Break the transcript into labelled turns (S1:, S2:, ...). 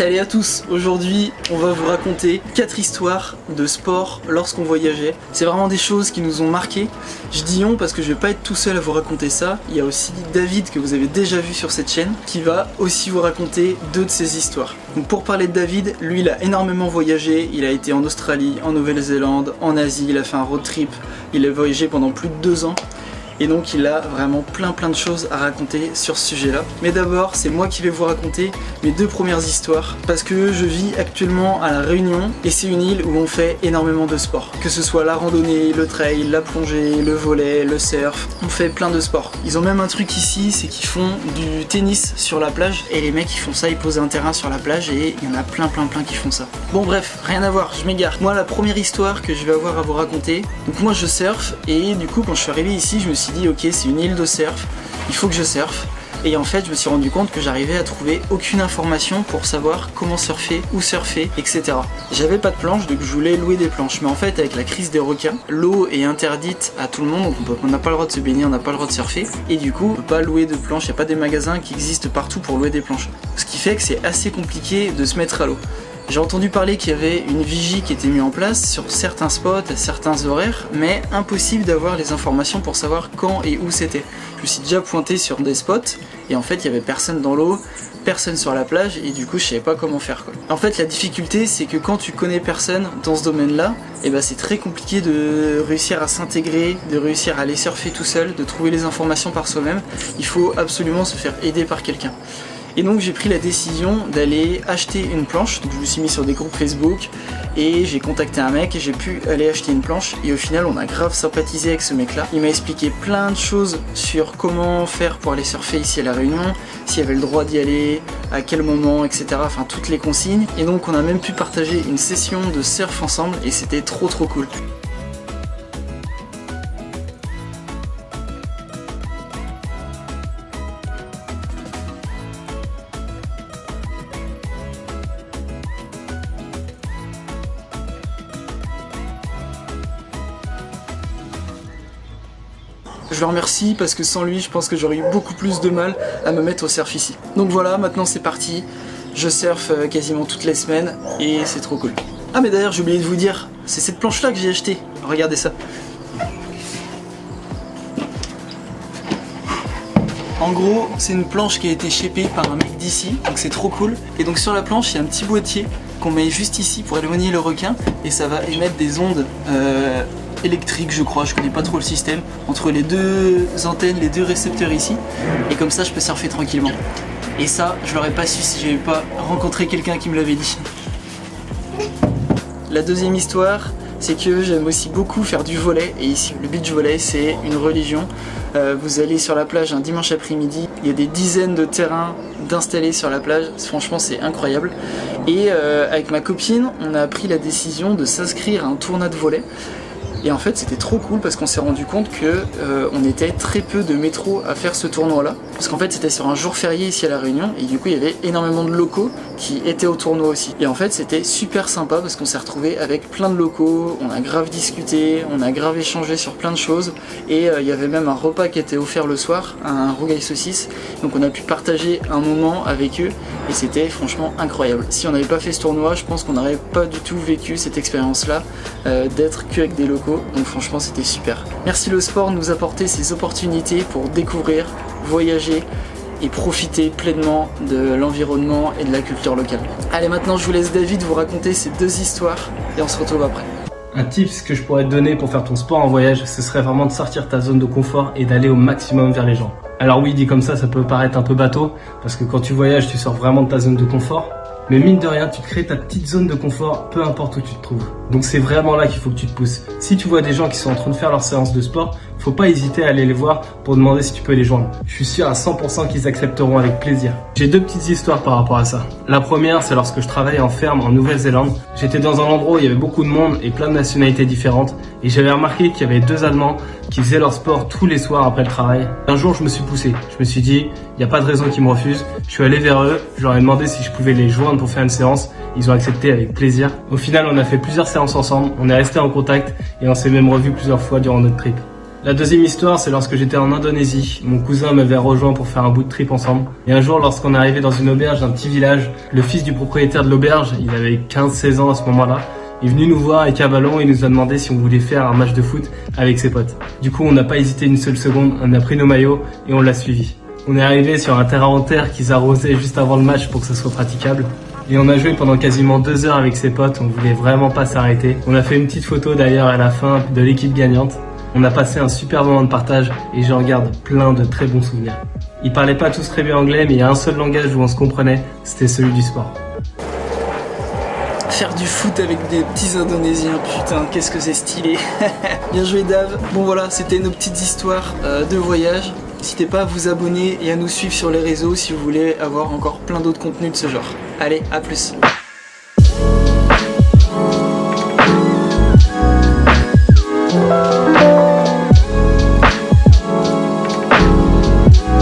S1: Salut à tous, aujourd'hui on va vous raconter 4 histoires de sport lorsqu'on voyageait. C'est vraiment des choses qui nous ont marqué. Je dis on parce que je vais pas être tout seul à vous raconter ça. Il y a aussi David que vous avez déjà vu sur cette chaîne qui va aussi vous raconter 2 de ces histoires. Donc pour parler de David, lui il a énormément voyagé. Il a été en Australie, en Nouvelle-Zélande, en Asie, il a fait un road trip. Il a voyagé pendant plus de 2 ans. Et donc il a vraiment plein de choses à raconter sur ce sujet là. Mais d'abord c'est moi qui vais vous raconter mes 2 premières histoires parce que je vis actuellement à La Réunion et c'est une île où on fait énormément de sport. Que ce soit la randonnée, le trail, la plongée, le volley, le surf, on fait plein de sports. Ils ont même un truc ici, c'est qu'ils font du tennis sur la plage et les mecs ils font ça, ils posent un terrain sur la plage et il y en a plein qui font ça. Bon bref, rien à voir, je m'égare. Moi la première histoire que je vais avoir à vous raconter, donc moi je surfe et du coup quand je suis arrivé ici je me suis dit ok c'est une île de surf, il faut que je surfe. Et en fait je me suis rendu compte que j'arrivais à trouver aucune information pour savoir comment surfer, où surfer, etc. J'avais pas de planche donc je voulais louer des planches. Mais en fait avec la crise des requins, l'eau est interdite à tout le monde, donc on n'a pas le droit de se baigner, on n'a pas le droit de surfer. Et du coup on peut pas louer de planches, il n'y a pas des magasins qui existent partout pour louer des planches. Ce qui fait que c'est assez compliqué de se mettre à l'eau. J'ai entendu parler qu'il y avait une vigie qui était mise en place sur certains spots, à certains horaires, mais impossible d'avoir les informations pour savoir quand et où c'était. Je me suis déjà pointé sur des spots et en fait il y avait personne dans l'eau, personne sur la plage et du coup je savais pas comment faire quoi. En fait la difficulté c'est que quand tu connais personne dans ce domaine là, et c'est très compliqué de réussir à s'intégrer, de réussir à aller surfer tout seul, de trouver les informations par soi-même. Il faut absolument se faire aider par quelqu'un. Et donc j'ai pris la décision d'aller acheter une planche, donc je me suis mis sur des groupes Facebook et j'ai contacté un mec et j'ai pu aller acheter une planche et au final on a grave sympathisé avec ce mec là. Il m'a expliqué plein de choses sur comment faire pour aller surfer ici à La Réunion, s'il y avait le droit d'y aller, à quel moment, etc. Enfin toutes les consignes. Et donc on a même pu partager une session de surf ensemble et c'était trop cool. Je le remercie parce que sans lui je pense que j'aurais eu beaucoup plus de mal à me mettre au surf ici. Donc voilà, maintenant c'est parti, je surfe quasiment toutes les semaines et c'est trop cool. Ah mais d'ailleurs j'ai oublié de vous dire, c'est cette planche là que j'ai achetée, regardez ça. En gros c'est une planche qui a été shapée par un mec d'ici, donc c'est trop cool. Et donc sur la planche il y a un petit boîtier qu'on met juste ici pour éloigner le requin et ça va émettre des ondes électrique je crois, je connais pas trop le système, entre les 2 antennes, les 2 récepteurs ici, et comme ça je peux surfer tranquillement. Et ça je l'aurais pas su si j'avais pas rencontré quelqu'un qui me l'avait dit. La deuxième histoire c'est que j'aime aussi beaucoup faire du volley et ici le beach volley c'est une religion. Vous allez sur la plage un dimanche après-midi, il y a des dizaines de terrains d'installer sur la plage, franchement c'est incroyable. Et avec ma copine on a pris la décision de s'inscrire à un tournoi de volley. Et en fait c'était trop cool parce qu'on s'est rendu compte que on était très peu de métro à faire ce tournoi là. Parce qu'en fait c'était sur un jour férié ici à La Réunion et du coup il y avait énormément de locaux qui étaient au tournoi aussi. Et en fait c'était super sympa parce qu'on s'est retrouvé avec plein de locaux, on a grave discuté, on a grave échangé sur plein de choses. Et il y avait même un repas qui était offert le soir, un rougail saucisse. Donc on a pu partager un moment avec eux et c'était franchement incroyable. Si on n'avait pas fait ce tournoi je pense qu'on n'aurait pas du tout vécu cette expérience là d'être qu'avec des locaux. Donc franchement c'était super. Merci le sport de nous apporter ces opportunités pour découvrir, voyager et profiter pleinement de l'environnement et de la culture locale. Allez maintenant je vous laisse David vous raconter ces 2 histoires et on se retrouve après.
S2: Un tips que je pourrais te donner pour faire ton sport en voyage, ce serait vraiment de sortir ta zone de confort et d'aller au maximum vers les gens. Alors oui, dit comme ça peut paraître un peu bateau, parce que quand tu voyages, tu sors vraiment de ta zone de confort. Mais mine de rien, tu te crées ta petite zone de confort, peu importe où tu te trouves. Donc c'est vraiment là qu'il faut que tu te pousses. Si tu vois des gens qui sont en train de faire leur séance de sport, faut pas hésiter à aller les voir pour demander si tu peux les joindre. Je suis sûr à 100% qu'ils accepteront avec plaisir. J'ai 2 petites histoires par rapport à ça. La première, c'est lorsque je travaillais en ferme en Nouvelle-Zélande. J'étais dans un endroit où il y avait beaucoup de monde et plein de nationalités différentes. Et j'avais remarqué qu'il y avait 2 Allemands qui faisaient leur sport tous les soirs après le travail. Un jour, je me suis poussé. Je me suis dit, il n'y a pas de raison qu'ils me refusent. Je suis allé vers eux, je leur ai demandé si je pouvais les joindre pour faire une séance. Ils ont accepté avec plaisir. Au final, on a fait plusieurs séances ensemble, on est resté en contact et on s'est même revus plusieurs fois durant notre trip. La deuxième histoire, c'est lorsque j'étais en Indonésie. Mon cousin m'avait rejoint pour faire un bout de trip ensemble. Et un jour, lorsqu'on est arrivé dans une auberge d'un petit village, le fils du propriétaire de l'auberge, il avait 15-16 ans à ce moment-là, est venu nous voir avec un ballon et nous a demandé si on voulait faire un match de foot avec ses potes. Du coup, on n'a pas hésité une seule seconde, on a pris nos maillots et on l'a suivi. On est arrivé sur un terrain en terre qu'ils arrosaient juste avant le match pour que ça soit praticable. Et on a joué pendant quasiment 2 heures avec ses potes, on voulait vraiment pas s'arrêter. On a fait une petite photo d'ailleurs à la fin de l'équipe gagnante. On a passé un super moment de partage et j'en garde plein de très bons souvenirs. Ils parlaient pas tous très bien anglais, mais il y a un seul langage où on se comprenait, c'était celui du sport.
S1: Faire du foot avec des petits Indonésiens, putain, qu'est-ce que c'est stylé. Bien joué Dave. Bon voilà, c'était nos petites histoires de voyage. N'hésitez pas à vous abonner et à nous suivre sur les réseaux si vous voulez avoir encore plein d'autres contenus de ce genre. Allez, à plus.